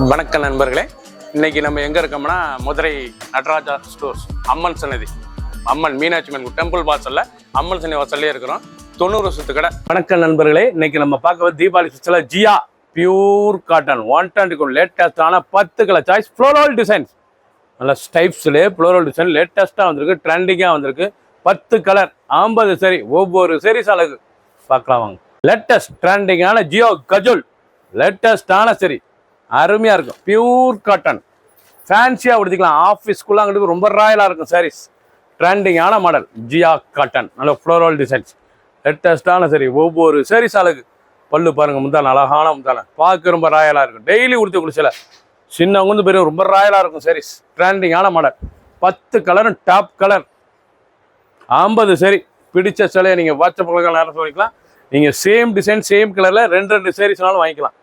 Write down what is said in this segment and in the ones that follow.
வணக்கம் நண்பர்களே, இன்னைக்கு நம்ம எங்க இருக்கோம்னா மதுரை நடராஜா ஸ்டோர்ஸ் அம்மன் சன்னதி, அம்மன் மீனாட்சி அம்மன் டெம்பிள் வாசல்ல அம்மன் சன்னதி வாசல்லே இருக்கிறோம். 90 வருஷத்து கடை. வணக்கம் நண்பர்களே, இன்னைக்கு நம்ம பார்க்க தீபாவளி ஸ்பெஷலா ஜியா பியூர் காட்டன் 120 லேட்டஸ்டான 10 கலர் சாய்ஸ் ஃப்ளோரல் டிசைன்ஸ், நல்ல ஸ்டைப்ஸ்லேயே ஃப்ளோரல் டிசைன் லேட்டஸ்ட்டாக வந்திருக்கு, ட்ரெண்டிங்காக வந்திருக்கு. 10 கலர் 50 சரி, ஒவ்வொரு சீரிஸ் அழகு பார்க்கலாம் வாங்க. லேட்டஸ்ட் ட்ரெண்டிங்கான ஜியோ கஜுல் லேட்டஸ்டான சரி, அருமையாக இருக்கும். பியூர் காட்டன் ஃபேன்சியாக உடுத்திக்கலாம், ஆஃபீஸ்க்குள்ளே அங்கிட்டு ரொம்ப ராயலாக இருக்கும் சாரீஸ். ட்ரெண்டிங்கான மாடல் ஜியா காட்டன், நல்ல ஃப்ளோரல் டிசைன்ஸ் லேட்டஸ்டான சரி, ஒவ்வொரு சாரீஸ் அழகு. பல்லு பாருங்கள், முந்தான அழகான முந்தான, பார்க்க ரொம்ப ராயலாக இருக்கும். டெய்லி உடுத்தி குடிச்சல சின்னவங்க பெரிய ரொம்ப ராயலாக இருக்கும் சாரீஸ். ட்ரெண்டிங்கான மாடல் 10 கலரும் டாப் கலர் 50 சரி. பிடிச்ச சிலையை நீங்கள் வாட்ஸ்அப் நேரம் சொல்லிக்கலாம். நீங்கள் சேம் டிசைன் சேம் கலரில் 2 சாரீஸ்னாலும் வாங்கிக்கலாம்.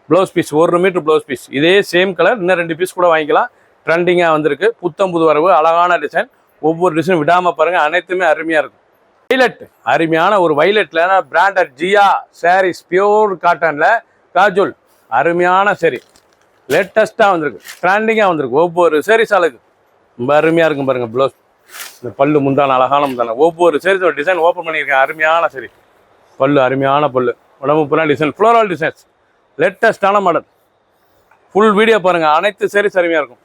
Blouse piece 1 metre blouse piece, இதே சேம் கலர் இன்னும் 2 பீஸ் கூட வாங்கிக்கலாம். ட்ரெண்டிங்காக வந்திருக்கு, புத்தம் புது வரவு, அழகான டிசைன். ஒவ்வொரு டிசைன் விடாமல் பாருங்கள், அனைத்துமே அருமையாக இருக்கும். வைலட் அருமையான ஒரு வைலட்டில் பிராண்டட் ஜியா சாரீஸ் பியூர் காட்டனில் காஜுல் அருமையான சரி, லேட்டஸ்ட்டாக வந்திருக்கு, ட்ரெண்டிங்காக வந்திருக்கு. ஒவ்வொரு சாரீஸ் அழகு ரொம்ப அருமையாக இருக்கும் பாருங்கள். ப்ளவுஸ் இந்த பல்லு முந்தான அழகான முந்தான, ஒவ்வொரு சாரீஸ் ஒரு டிசைன் ஓப்பன் பண்ணியிருக்கேன், அருமையான சரி. பல்லு அருமையான பல்லு, உடம்பு புறா டிசைன் ஃப்ளோரல் டிசைன்ஸ் லேட்டஸ்டான மாடல். ஃபுல் வீடியோ பாருங்கள், அனைத்து சாரீஸ் அருமையாக இருக்கும்.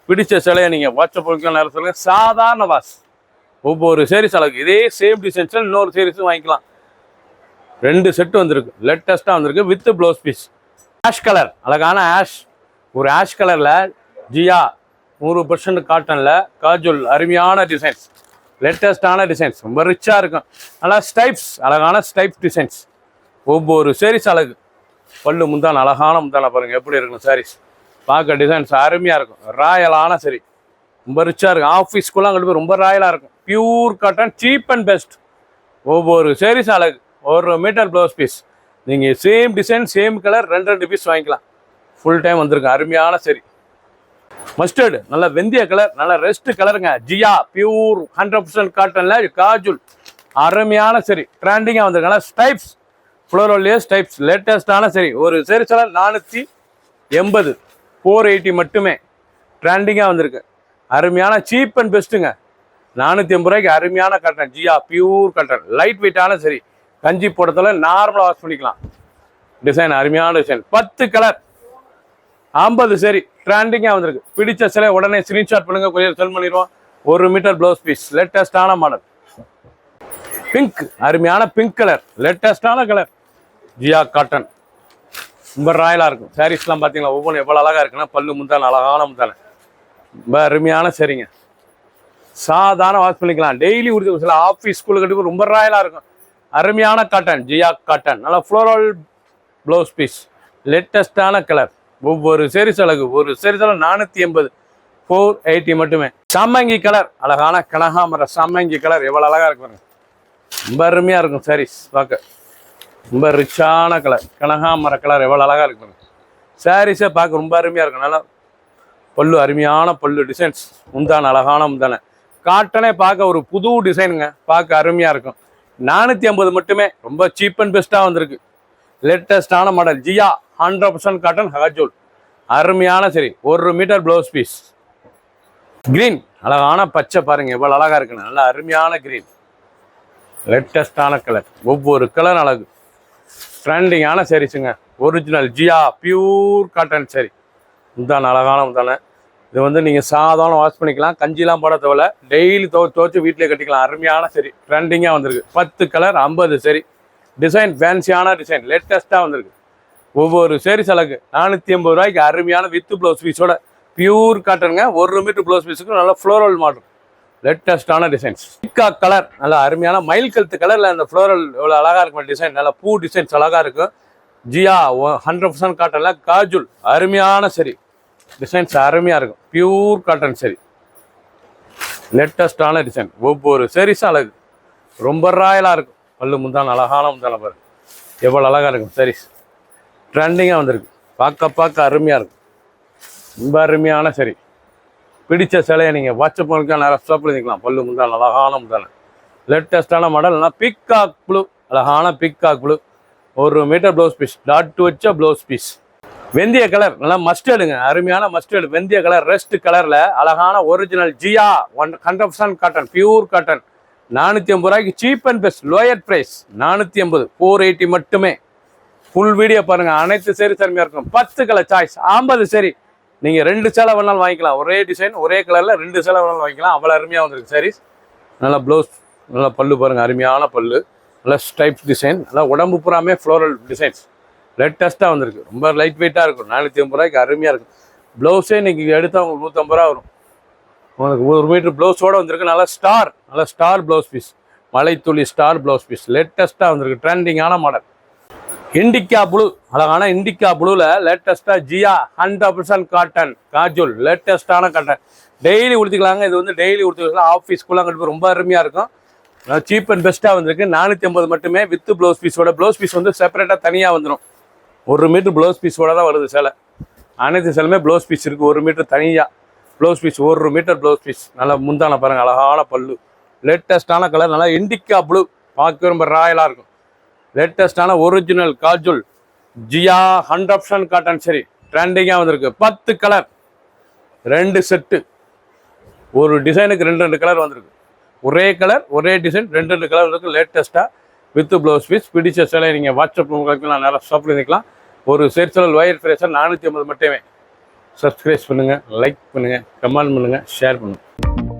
பிடிச்ச சிலையை நீங்கள் வாட்ஸ்அப் நேரம் சொல்லுங்கள். சாதாரண வாஸ் ஒவ்வொரு சாரீஸ் அழகு, இதே சேம் டிசைன்ஸில் இன்னொரு சாரீஸும் வாங்கிக்கலாம். 2 செட்டு வந்திருக்கு, லேட்டஸ்ட்டாக வந்திருக்கு with blouse piece. Ash colour அழகான ஆஷ், ஒரு ஆஷ் கலரில் ஜியா 100% காட்டனில் காஜுல் அருமையான டிசைன்ஸ், லேட்டஸ்டான டிசைன்ஸ், ரொம்ப ரிச்சாக இருக்கும். நல்லா ஸ்டைப்ஸ் அழகான ஸ்டைப்ஸ் டிசைன்ஸ், ஒவ்வொரு சாரீஸ் அழகு. பல்லு முந்தான அழகான முந்தான பாருங்கள் எப்படி இருக்கும் சாரீஸ், பார்க்க டிசைன்ஸ் அருமையாக இருக்கும். ராயலான சரி, ரொம்ப ரிச்சாக இருக்கும். ஆஃபீஸ்க்குள்ளே அங்கிட்டு போய் ரொம்ப ராயலாக இருக்கும். Pure cotton cheap and best, ஒவ்வொரு சாரீஸ் அழகு. 1 மீட்டர் ப்ளவுஸ் பீஸ், நீங்கள் same design same colour 2 piece வாங்கிக்கலாம். ஃபுல் டைம் வந்திருக்கு, அருமையான சரி. மஸ்டர்டு நல்ல வெந்தய கலர், நல்ல ரெஸ்ட் கலருங்க. ஜியா பியூர் 100% காட்டனில் காஜுல் அருமையான சரி, ட்ரெண்டிங்காக வந்திருக்கு. நல்லா ஸ்டைப்ஸ் ஃப்ளோரோல்லே ஸ்டைப்ஸ் லேட்டஸ்டான சரி, ஒரு சரி சில 480 480 மட்டுமே. ட்ரெண்டிங்காக வந்திருக்கு, அருமையான சீப் அண்ட் பெஸ்ட்டுங்க. 480 ரூபாய்க்கு அருமையான காட்டன் ஜியா பியூர் காட்டன், லைட் வெயிட்டான சரி, கஞ்சி போடத்தில் நார்மலாக வாஷ் பண்ணிக்கலாம். டிசைன் அருமையான டிசைன், 10 கலர் 50 சரி, ட்ரெண்டிங்காக வந்திருக்கு. பிடிச்ச சிலை உடனே ஸ்க்ரீன்ஷாட் பண்ணுங்கள், கொஞ்சம் செல் பண்ணிடுவோம். 1 மீட்டர் ப்ளவுஸ் பீஸ், லேட்டஸ்டான மாடல். பிங்க் அருமையான பிங்க் கலர், லேட்டஸ்டான கலர் ஜியா காட்டன், ரொம்ப ராயலாக இருக்கும். சாரீஸ்லாம் பார்த்தீங்களா ஒவ்வொன்றும் எவ்வளோ அழகாக இருக்குன்னா, பல்லு முந்தான அழகான முந்தான, ரொம்ப அருமையான சரிங்க. சாதாரண வாஷ் பண்ணிக்கலாம், டெய்லி உடுத்தி சில ஆஃபீஸ் ஸ்கூலு கட்டி ரொம்ப ராயலாக இருக்கும். அருமையான காட்டன் ஜியா காட்டன், நல்லா ஃப்ளோரல் ப்ளவுஸ் பீஸ், லேட்டஸ்டான கலர். ஒவ்வொரு சாரீஸ் அழகு, ஒரு சாரீஸ் 480 480 மட்டுமே. சம்மங்கி கலர் அழகான கனகாமர சம்மங்கி கலர் எவ்வளோ அழகாக இருக்கு, ரொம்ப அருமையாக இருக்கும் சாரீஸ் பார்க்க. ரொம்ப ரிச்சான கலர் கனகாமர கலர் எவ்வளோ அழகாக இருக்கும். சாரீஸே பார்க்க ரொம்ப அருமையாக இருக்கும். நல்லா பல்லு அருமையான பல்லு டிசைன்ஸ், முந்தான அழகான முந்தான, காட்டனே பார்க்க ஒரு புது டிசைனுங்க, பார்க்க அருமையாக இருக்கும். 450 மட்டுமே, ரொம்ப சீப் அண்ட் பெஸ்ட்டாக வந்திருக்கு. லேட்டஸ்டான மாடல் ஜியா 100% காட்டன் ஹஜோல் அருமையான சரி, 1 மீட்டர் ப்ளவுஸ் பீஸ். கிரீன் அழகான பச்சை பாருங்கள் எவ்வளோ அழகாக இருக்குன்னு, நல்லா அருமையான கிரீன், லேட்டஸ்டான கலர். ஒவ்வொரு கலர் அழகு, ட்ரெண்டிங்கான சாரீஸுங்க. ஒரிஜினல் ஜியா பியூர் காட்டன் சரி, முந்தான அழகான முந்தான. இது நீங்கள் சாதாரண வாஷ் பண்ணிக்கலாம், கஞ்சிலாம் போட தேவையில்ல, டெய்லி துவச்சி வீட்டிலே கட்டிக்கலாம். அருமையான சரி, ட்ரெண்டிங்காக வந்திருக்கு. 10 கலர் 50 சரி, டிசைன் ஃபேன்சியான டிசைன், லேட்டஸ்ட்டாக வந்திருக்கு. ஒவ்வொரு சாரீஸ் அழகு. 480 ரூபாய்க்கு அருமையான வித் ப்ளவுஸ் பீஸோட பியூர் காட்டனுங்க. 1 மீட்டர் ப்ளவுஸ் பீஸுக்கு நல்லா ஃப்ளோரல் மாடல், லேட்டஸ்டான டிசைன்ஸ். பிக்கா கலர் நல்லா அருமையான மயில் கழுத்து கலரில் அந்த ஃப்ளோரல் எவ்வளோ அழகாக இருக்கும் டிசைன், நல்லா பூ டிசைன்ஸ் அழகாக இருக்கும். ஜியா 100% காட்டனில் காஜுல் அருமையான சரி, டிசைன்ஸ் அருமையாக இருக்கும். பியூர் காட்டன் சரி, லேட்டஸ்டான டிசைன். ஒவ்வொரு சாரீஸும் அழகு, ரொம்ப ராயலாக இருக்கும். பல்லு முந்தான அழகான முந்தான பாரு எவ்வளோ அழகாக இருக்கும் சாரீஸ். ட்ரெண்டிங்காக வந்திருக்கு, பார்க்க அருமையாக இருக்கும். ரொம்ப அருமையான சரி, பிடிச்ச சிலையை நீங்கள் வாட்ஸ்அப் நேரம் ஸ்டாப் பண்ணிக்கலாம். பல்லு முந்தான அழகான முந்தான, லேட்டஸ்டான மாடல். பிக்காக் ப்ளூ அழகான peacock blue, 1 metre blouse piece, dot வச்ச ப்ளவுஸ் பீஸ். வெந்தய கலர் நல்லா மஸ்டர்டுங்க, அருமையான மஸ்டர்டு வெந்தய கலர் ரெஸ்ட் கலர்ல அழகான ஒரிஜினல் ஜியா 100% காட்டன், பியூர் காட்டன். 450 ரூபாய்க்கு cheap and best, lower price 450, 480 மட்டுமே. ஃபுல் வீடியோ பாருங்க, அனைத்து சரி தன்மையா இருக்கும். 10 கலர் சாய்ஸ், 50 சரி. நீங்க 2 சேலை வேணாலும் வாங்கிக்கலாம், ஒரே டிசைன் ஒரே கலர்ல 2 சேலை வேணாலும் வாங்கிக்கலாம். அவ்வளவு அருமையா வந்திருக்கு சாரீஸ். நல்லா ப்ளவுஸ், நல்லா பல்லு பாருங்க, அருமையான பல்லு, நல்லா ஸ்டைப் டிசைன், நல்லா உடம்பு பூராமே ஃப்ளோரல் டிசைன்ஸ். லேட்டஸ்ட்டாக வந்திருக்கு, ரொம்ப லைட் வெயிட்டாக இருக்கும். 450 ரூபாய்க்கு அருமையாக இருக்கும். ப்ளவுஸே இன்னைக்கு எடுத்தால் உங்களுக்கு 150 ரூபா வரும். உங்களுக்கு 1 மீட்டர் ப்ளவுஸோடு வந்திருக்கு. நல்லா ஸ்டார் ப்ளவுஸ் பீஸ், மலைத்துளி ஸ்டார் ப்ளவுஸ் பீஸ், லேட்டஸ்ட்டாக வந்திருக்கு. ட்ரெண்டிங்கான மாடல். இண்டிகா ப்ளூ, அழகான இண்டிகா ப்ளூவில் லேட்டஸ்ட்டாக ஜியா 100% காட்டன் காஜுல், லேட்டஸ்ட்டான காட்டன். டெய்லி உடுத்திக்கலாங்க. இது வந்து டெய்லி உடுத்திக்கலாம், ஆஃபீஸ்க்குள்ளே கண்டிப்பாக ரொம்ப அருமையாக இருக்கும். சீப் அண்ட் பெஸ்ட்டாக வந்திருக்கு. 450 மட்டுமே வித் ப்ளவுஸ் பீஸோட. ப்ளவுஸ் பீஸ் வந்து செப்பரேட்டாக தனியாக வந்துடும். 1 மீட்டர் ப்ளவுஸ் பீஸோட தான் வருது சேலை. அனைத்து சேலுமே ப்ளவுஸ் பீஸ் இருக்குது. 1 மீட்டர் தனியாக blouse piece, 1 metre blouse piece. நல்லா முந்தான பாருங்கள், அழகான பல்லு, லேட்டஸ்ட்டான கலர், நல்லா இண்டிகா ப்ளூ, பார்க்க ரொம்ப ராயலாக இருக்கும். லேட்டஸ்ட்டான ஒரிஜினல் காஜுல் ஜியா 100% காட்டன் சரி, ட்ரெண்டிங்காக வந்திருக்கு. 10 கலர், 2 செட்டு. ஒரு டிசைனுக்கு 2 கலர் வந்திருக்கு. ஒரே கலர் ஒரே டிசைன் 2 கலர் இருக்குது. லேட்டஸ்ட்டாக வித் ப்ளவுஸ் பீஸ். பிடிச்ச சேலை நீங்கள் வாட்ஸ்அப் நான் நேரம் ஷாப் பண்ணிக்கலாம். ஒரு சேர்ச்சல் ஒயர் ஃப்ரேஷர் 450 மட்டுமே. சப்ஸ்கிரைப் பண்ணுங்கள், லைக் பண்ணுங்கள், கமெண்ட் பண்ணுங்கள், ஷேர் பண்ணுங்கள்.